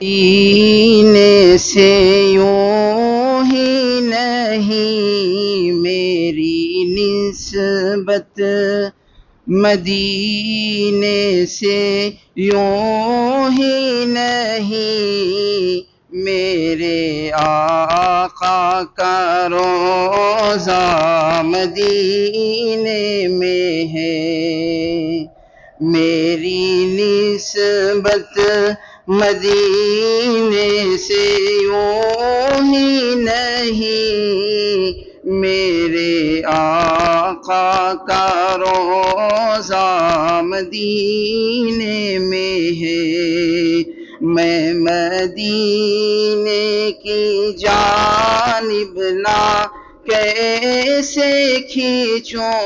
سینے سے یوں ہی نہیں میری نسبت، مدینے سے یوں ہی نہیں میرے آقا کا روضہ مدینے میں ہے۔ میری نسبت مدینے سے یوں ہی نہیں میرے آقا کا روضہ مدینے میں ہے۔ میں مدینے کی جانب نہ کیسے کھینچوں،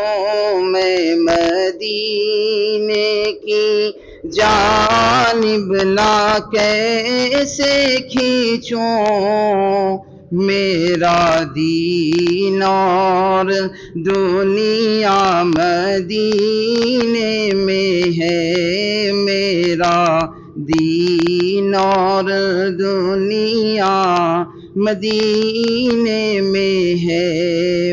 میں مدینے کی جانب نہ کیسے کھینچوں، میرا دین اور دنیا مدینے میں ہے۔ میرا دین اور دنیا مدینے میں ہے۔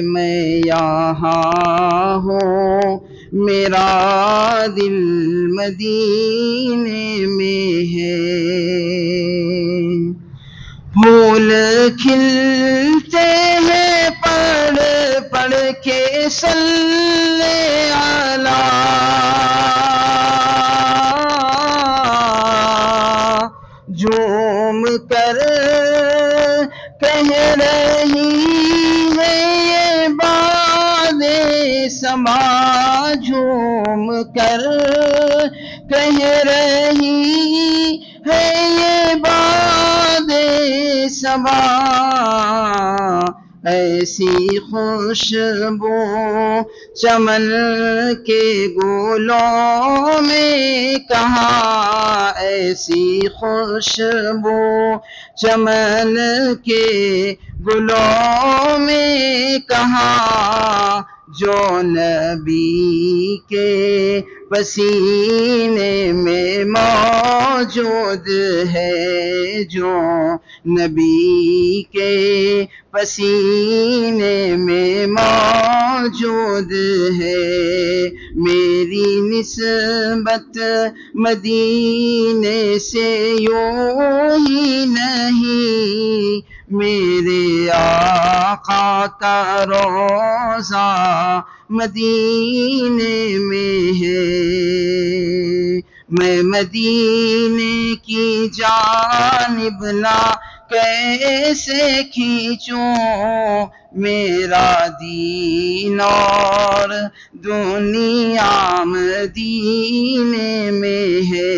میں یہاں ہوں میرا دل مدینے میں ہے۔ پھول کھلتے ہیں پڑھ پڑھ کے صلی علی، جھوم کر کہہ رہی ہے یہ باد سما، جھوم کر کہہ رہی ہے یہ باد سما، ایسی خوشبو چمن کے گلوں میں کہاں، ایسی خوشبو چمن کے گلوں میں کہاں، جو نبی کے پسینے میں موجود ہے، جو نبی کے پسینے میں موجود ہے۔ میری نسبت مدینے سے یوں ہی نہیں میرے آقا کا روضہ مدینے میں ہے۔ میں مدینے کی جانب نہ کیسے کھینچوں، میرا دین اور دنیا مدینے میں ہے۔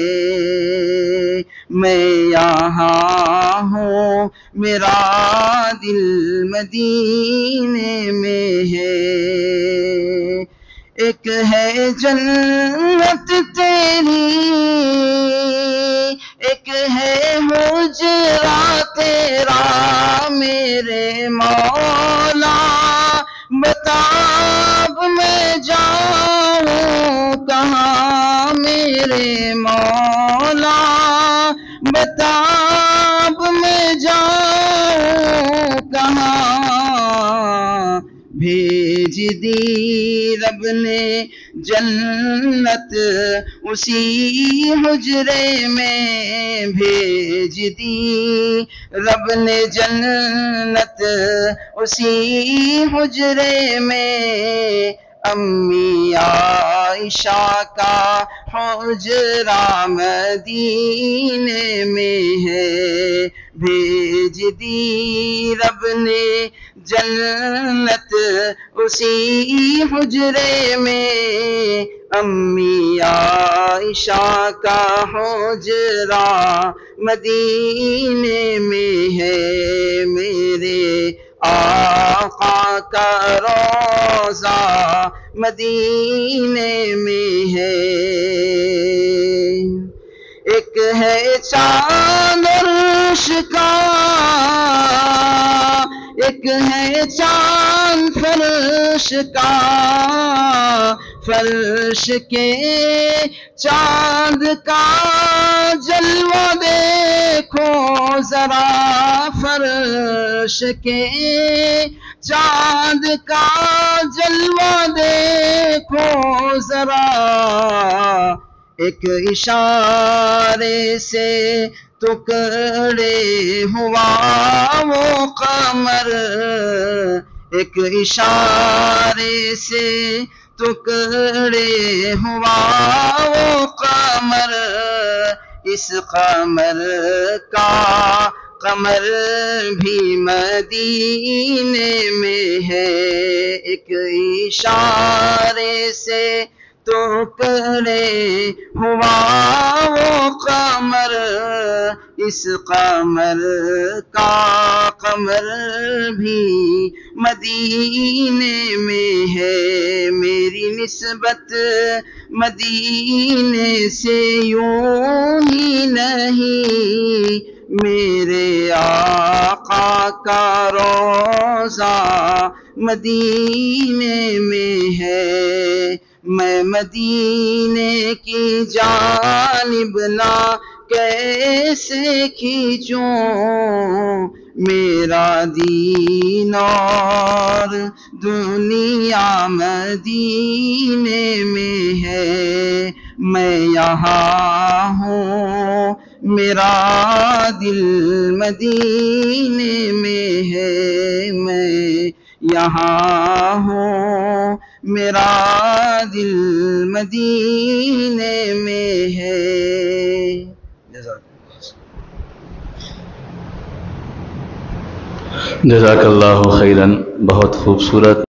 میں یہاں ہوں میرا دل مدینے میں ہے۔ ایک ہے جنت تیری، ایک ہے حجرہ تیرا میرے مولا، بتا اب میں جاؤں کہاں میرے مولا، بتا اب میں جاؤں کہاں، بھیج دی رب نے جنت اسی حجرے میں، بھیج دی رب نے جنت اسی حجرے میں، امی عائشہ کا حجرہ مدینے میں ہے۔ بھیج دی رب نے جنت اسی حجرے میں، امی عائشہ کا حجرہ مدینے میں ہے۔ میرے آقا کا روضہ مدینے میں ہے۔ ایک ہے چاند عرش کا، ایک ہے چاند فرش کا، فرش کے چاند کا جلوہ دیکھو ذرا فرش کے چاند کا جلوہ دیکھو ذرا، ایک اشارے سے ٹکڑے ہوا وہ قمر، ایک اشارے سے ٹکڑے ہوا وہ قمر، اس قمر کا قمر بھی مدینے میں ہے، ایک اشارے سے ٹکڑے ہوا وہ قمر، اس قمر کا قمر بھی مدینے میں ہے، میری نسبت مدینے سے یوں ہی نہیں، میرے آقا کا روضہ مدینے میں ہے، میں مدینے کی جانب نہ کیسے کھینچوں، میرا دین اور دنیا مدینے میں ہے، میں یہاں ہوں میرا دل مدینے میں ہے، میں یہاں ہوں میرا دل مدینے میں ہے۔ جزاک اللہ خیراً، بہت خوبصورت